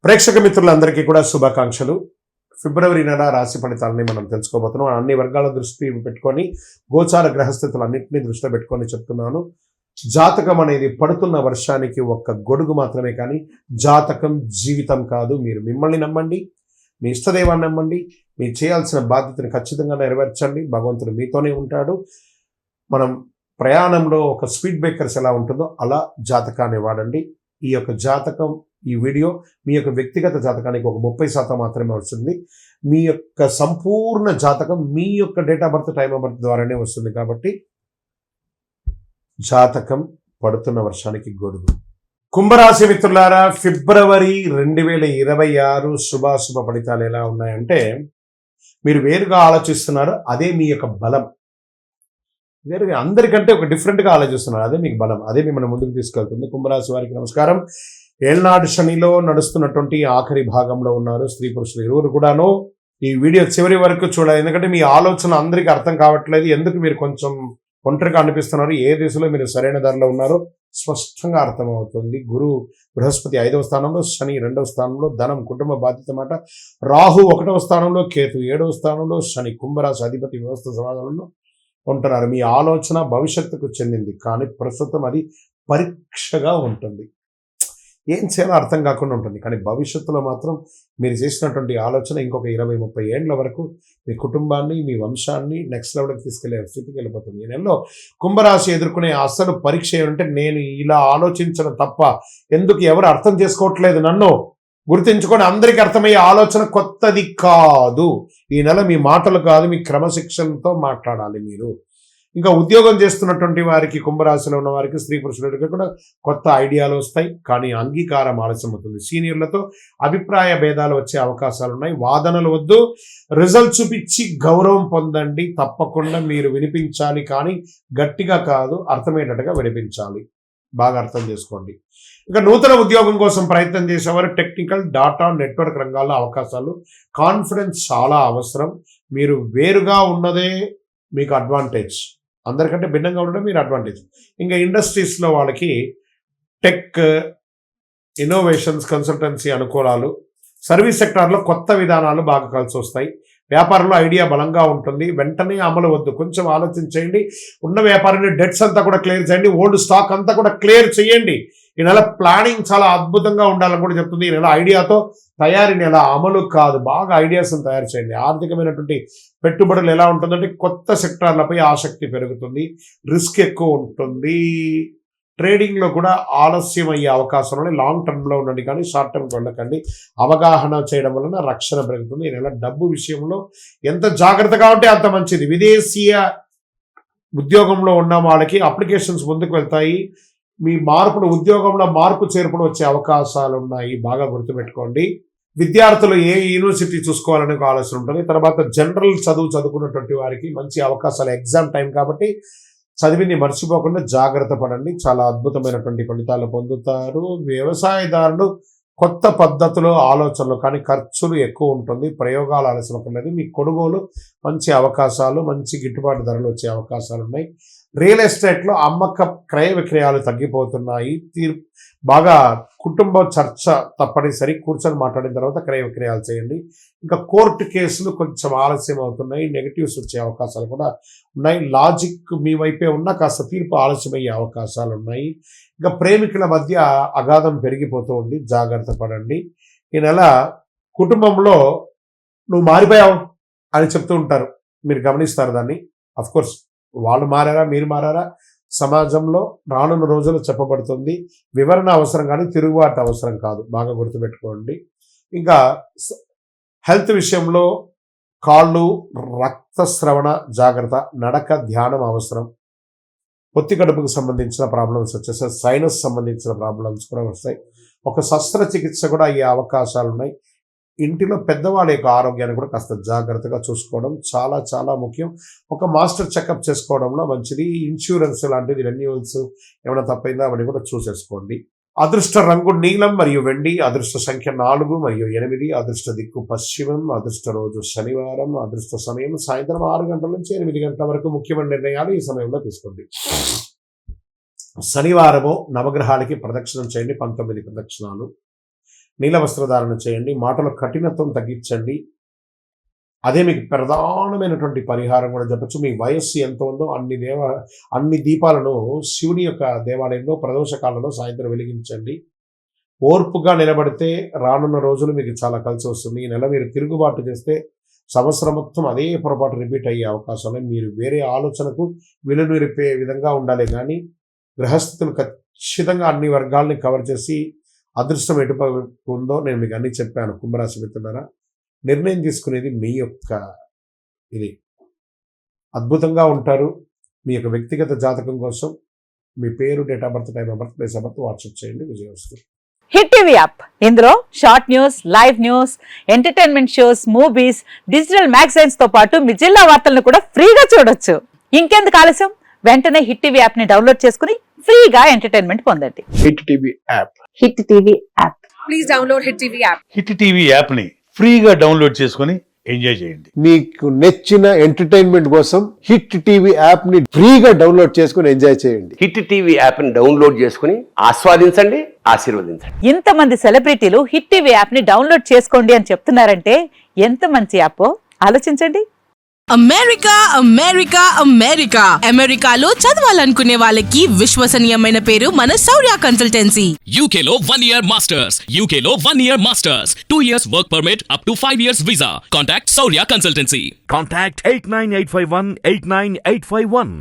ప్రేక్షక మిత్రులందరికీ కూడా శుభాకాంక్షలు. ఫిబ్రవరి నెల రాశి ఫలితాలని మనం తెలుసుకోబోతున్నాం. అన్ని వర్గాల దృష్టి పెట్టుకొని గోచార గ్రహస్థితులన్నింటినీ దృష్టిలో పెట్టుకొని చెప్తున్నాను. జాతకం అనేది పడుతున్న వర్షానికి ఒక్క గొడుగు మాత్రమే, కానీ జాతకం జీవితం కాదు. మీరు మిమ్మల్ని నమ్మండి, మీ ఇష్టదైవాన్ని నమ్మండి, మీరు చేయాల్సిన బాధ్యతను ఖచ్చితంగా నెరవేర్చండి. భగవంతుడు మీతోనే ఉంటాడు. మనం ప్రయాణంలో ఒక స్పీడ్ బ్రేకర్స్ ఎలా ఉంటుందో అలా జాతకాన్ని వాడండి. ఈ యొక్క జాతకం, ఈ వీడియో మీ యొక్క వ్యక్తిగత జాతకానికి ఒక 30% మాత్రమే వస్తుంది. మీ యొక్క సంపూర్ణ జాతకం మీ యొక్క date of birth, time of birth ద్వారానే వస్తుంది. కాబట్టి జాతకం పడుతున్న వర్షానికి గొడుగు. కుంభరాశి మిత్రులారా, ఫిబ్రవరి 2026 శుభాశుభ ఫలితాలు ఎలా ఉన్నాయంటే, మీరు వేరుగా ఆలోచిస్తున్నారు, అదే మీ యొక్క బలం. వేరుగా అందరికంటే ఒక డిఫరెంట్గా ఆలోచిస్తున్నారు, అదే మీకు బలం, అదే మిమ్మల్ని ముందుకు తీసుకెళ్తుంది. కుంభరాశి వారికి నమస్కారం. ఏళ్నాడు శనిలో నడుస్తున్నటువంటి ఆఖరి భాగంలో ఉన్నారు. స్త్రీ పురుషులు ఇరువురు కూడాను ఈ వీడియో చివరి వరకు చూడాలి. ఎందుకంటే మీ ఆలోచన అందరికీ అర్థం కావట్లేదు. ఎందుకు మీరు కొంచెం ఒంటరిగా అనిపిస్తున్నారు, ఏ దిశలో మీరు సరైన దారిలో ఉన్నారో స్పష్టంగా అర్థమవుతుంది. గురు బృహస్పతి 5వ స్థానంలో, శని 2వ స్థానంలో, ధనం కుటుంబ బాధ్యత మాట. రాహు 1వ స్థానంలో, కేతు 7వ స్థానంలో, శని కుంభరాశి అధిపతి వ్యవస్థ సమాధానంలో ఉంటున్నారు. మీ ఆలోచన భవిష్యత్తుకు చెందింది, కానీ ప్రస్తుతం అది పరీక్షగా ఉంటుంది. ఏం చేయాలో అర్థం కాకుండా ఉంటుంది. కానీ భవిష్యత్తులో మాత్రం మీరు చేసినటువంటి ఆలోచన ఇంకొక 20-30 ఏళ్ల వరకు మీ కుటుంబాన్ని, మీ వంశాన్ని నెక్స్ట్ లెవెల్కి తీసుకెళ్లే స్థితికి వెళ్ళిపోతుంది. ఈ నెలలో కుంభరాశి ఎదుర్కొనే అసలు పరీక్ష ఏమంటే, నేను ఇలా ఆలోచించడం తప్ప ఎందుకు ఎవరు అర్థం చేసుకోవట్లేదు నన్ను గుర్తించుకొని అందరికీ అర్థమయ్యే ఆలోచన కొత్తది కాదు. ఈ నెల మీ మాటలు కాదు, మీ క్రమశిక్షణతో మాట్లాడాలి మీరు. ఇంకా ఉద్యోగం చేస్తున్నటువంటి వారికి, కుంభరాశిలో ఉన్న వారికి, స్త్రీ పురుషులకి కూడా కొత్త ఐడియాలు వస్తాయి, కానీ అంగీకారం ఆలస్యం అవుతుంది. సీనియర్లతో అభిప్రాయ భేదాలు వచ్చే అవకాశాలు ఉన్నాయి. వాదనలు వద్దు, రిజల్ట్ చూపించి గౌరవం పొందండి. తప్పకుండా మీరు వినిపించాలి, కానీ గట్టిగా కాదు, అర్థమయ్యేటట్టుగా వినిపించాలి. బాగా అర్థం చేసుకోండి. ఇంకా నూతన ఉద్యోగం కోసం ప్రయత్నం చేసేవారు టెక్నికల్, డాటా, నెట్వర్క్ రంగాల్లో అవకాశాలు. కాన్ఫిడెన్స్ చాలా అవసరం. మీరు వేరుగా ఉన్నదే మీకు అడ్వాంటేజ్, అందరికంటే భిన్నంగా ఉండడం మీరు అడ్వాంటేజ్. ఇంకా ఇండస్ట్రీస్లో వాళ్ళకి టెక్, ఇన్నోవేషన్స్, కన్సల్టెన్సీ అనుకూలాలు. సర్వీస్ సెక్టార్లో కొత్త విధానాలు బాగా కలిసి వస్తాయి. వ్యాపారంలో ఐడియా బలంగా ఉంటుంది. వెంటనే అమలు వద్దు, కొంచెం ఆలోచించేయండి. ఉన్న వ్యాపారాన్ని డెట్స్ అంతా కూడా క్లియర్ చేయండి. ఓల్డ్ స్టాక్ అంతా కూడా క్లియర్ చేయండి. ఈ నెల ప్లానింగ్ చాలా అద్భుతంగా ఉండాలని కూడా చెప్తుంది. ఈ నెల ఐడియాతో తయారీ నెల, అమలు కాదు. బాగా ఐడియాస్ని తయారు చేయండి. ఆర్థికమైనటువంటి పెట్టుబడులు ఎలా ఉంటుందంటే, కొత్త సెక్టార్లపై ఆసక్తి పెరుగుతుంది, రిస్క్ ఎక్కువ ఉంటుంది. ట్రేడింగ్లో కూడా ఆలస్యం అయ్యే అవకాశం ఉన్నాయి. లాంగ్ టర్మ్లో ఉండండి, కానీ షార్ట్ టర్మ్కి వెళ్ళకండి. అవగాహన చేయడం వలన రక్షణ పెరుగుతుంది. ఈ నెల డబ్బు విషయంలో ఎంత జాగ్రత్తగా ఉంటే అంత మంచిది. విదేశీయ ఉద్యోగంలో ఉన్న వాళ్ళకి అప్లికేషన్స్ ముందుకు వెళ్తాయి. మీ మార్పులు, ఉద్యోగంలో మార్పు చేర్పులు వచ్చే అవకాశాలు ఉన్నాయి, బాగా గుర్తుపెట్టుకోండి. విద్యార్థులు ఏ యూనివర్సిటీ చూసుకోవాలనే ఆలోచన ఉంటుంది. తర్వాత జనరల్ చదువుకున్నటువంటి వారికి మంచి అవకాశాలు, ఎగ్జామ్ టైం కాబట్టి చదివింది మర్చిపోకుండా జాగ్రత్త పడండి. చాలా అద్భుతమైనటువంటి ఫలితాలు పొందుతారు. వ్యవసాయదారులు కొత్త పద్ధతులు, ఆలోచనలు, కానీ ఖర్చులు ఎక్కువ ఉంటుంది. ప్రయోగాలు ఆలోచన లేదు. మీ కొనుగోలు మంచి అవకాశాలు, మంచి గిట్టుబాటు ధరలు వచ్చే అవకాశాలు ఉన్నాయి. రియల్ ఎస్టేట్లో అమ్మక క్రయ విక్రయాలు తగ్గిపోతున్నాయి. బాగా కుటుంబ చర్చ తప్పనిసరి, కూర్చొని మాట్లాడిన తర్వాత క్రయ విక్రయాలు చేయండి. ఇంకా కోర్టు కేసులు కొంచెం ఆలస్యం అవుతున్నాయి. నెగిటివ్స్ వచ్చే అవకాశాలు కూడా ఉన్నాయి. లాజిక్ మీ వైపే ఉన్నా కాస్త తీర్పు ఆలస్యమయ్యే అవకాశాలు ఉన్నాయి. ఇంకా ప్రేమికుల మధ్య అగాధం పెరిగిపోతూ ఉంది, జాగ్రత్త పడండి. ఈ నెల కుటుంబంలో నువ్వు మారిపోయావు అని చెప్తూ ఉంటారు, మీరు గమనిస్తారు దాన్ని. అఫ్కోర్స్ వాళ్ళు మారారా, మీరు మారారా, సమాజంలో రానున్న రోజులు చెప్పబడుతుంది. వివరణ అవసరం కానీ తిరుగుబాటు అవసరం కాదు, బాగా గుర్తుపెట్టుకోండి. ఇంకా హెల్త్ విషయంలో కాళ్ళు, రక్తస్రవణ జాగ్రత్త, నడక, ధ్యానం అవసరం. పొత్తి కడుపుకు సంబంధించిన ప్రాబ్లమ్స్ వచ్చేసాయి. సైనస్ సంబంధించిన ప్రాబ్లమ్స్ కూడా వస్తాయి. ఒక శస్త్రచికిత్స కూడా అయ్యే అవకాశాలు ఉన్నాయి. ఇంటిలో పెద్దవాళ్ళ యొక్క ఆరోగ్యాన్ని కూడా కాస్త జాగ్రత్తగా చూసుకోవడం చాలా చాలా ముఖ్యం. ఒక మాస్టర్ చెకప్ చేసుకోవడంలో మంచిది. ఇన్సూరెన్స్ లాంటిది, రెన్యూవల్స్ ఏమైనా తప్పైందా అవన్నీ కూడా చూసేసుకోండి. అదృష్ట రంగు నీలం మరియు వెండి. అదృష్ట సంఖ్య 4 మరియు 8. అదృష్ట దిక్కు పశ్చిమం. అదృష్ట రోజు శనివారం. అదృష్ట సమయం సాయంత్రం 6 గంటల నుంచి 8 గంటల వరకు. ముఖ్యమైన నిర్ణయాలు ఈ సమయంలో తీసుకోండి. శనివారము నవగ్రహాలకి ప్రదక్షిణం చేయండి, 19 ప్రదక్షిణాలు. నీల వస్త్రధారణ చేయండి, మాటల కఠినత్వం తగ్గించండి. అదే మీకు ప్రధానమైనటువంటి పరిహారం కూడా చెప్పచ్చు. మీ వయస్సు ఎంత ఉందో అన్ని దీపాలను శివుని యొక్క దేవాలయంలో ప్రదోష కాలంలో సాయంత్రం వెలిగించండి. ఓర్పుగా నిలబడితే రానున్న రోజులు మీకు చాలా కలిసి వస్తుంది. ఈ నెల మీరు తిరుగుబాటు చేస్తే సంవత్సరం మొత్తం అదే పొరపాటు రిపీట్ అయ్యే అవకాశాలు. మీరు వేరే ఆలోచనకు విలువరిపే విధంగా ఉండాలి, కానీ గ్రహస్థితులు ఖచ్చితంగా అన్ని వర్గాల్ని కవర్ చేసి అదృష్టం ఎటుపైపు ఉందో నేను మీకు అన్ని చెప్పాను. కుంభరాశి మిత్రులారా, నిర్ణయం తీసుకునేది మీ యొక్క ఇది. అద్భుతంగా ఉంటారు. మీ యొక్క వ్యక్తిగత జాతకం కోసం మీ పేరు, date of birth, time of birth, place of birth WhatsApp చేయండి. విజయం వస్తుంది. హిట్ టీవీ యాప్, ఇందులో short news, live news, entertainment shows, movies, digital magazines తో పాటు మీ జిల్లా వార్తలను కూడా ఫ్రీగా చూడొచ్చు. ఇంకెందుకు ఆలస్యం, వెంటనే హిట్ టీవీ యాప్ ని డౌన్లోడ్ చేసుకుని ఫ్రీగా ఎంటర్టైన్మెంట్ పొందండి. Hit TV app. Hit TV app. Please download hit TV app. Hit TV app ని ఫ్రీగా డౌన్లోడ్ చేసుకొని ఎంజాయ్ చేయండి. మీకు నచ్చిన ఎంటర్టైన్మెంట్ కోసం హిట్ టీవీ యాప్ ని ఫ్రీగా డౌన్లోడ్ చేసుకుని ఎంజాయ్ చేయండి. హిట్ టీవీ యాప్ ని డౌన్లోడ్ చేసుకుని ఆస్వాదించండి, ఆశీర్వదించండి. ఇంతమంది సెలబ్రిటీలు హిట్ టీవీ యాప్ ని డౌన్లోడ్ చేసుకోండి అని చెప్తున్నారంటే ఎంత మంచి యాప్ ఆలోచించండి. అమెరికా అమెరికా అమెరికా అమెరికాలో చదవాలనుకునే వాళ్ళకి విశ్వసనీయమైన పేరు మన శౌర్య కన్సల్టెన్సీ. UK లో 1 year masters. UK లో 1 year masters. 2 years work permit up to 5 years visa. Contact Saurya Consultancy. Contact 89851 89851.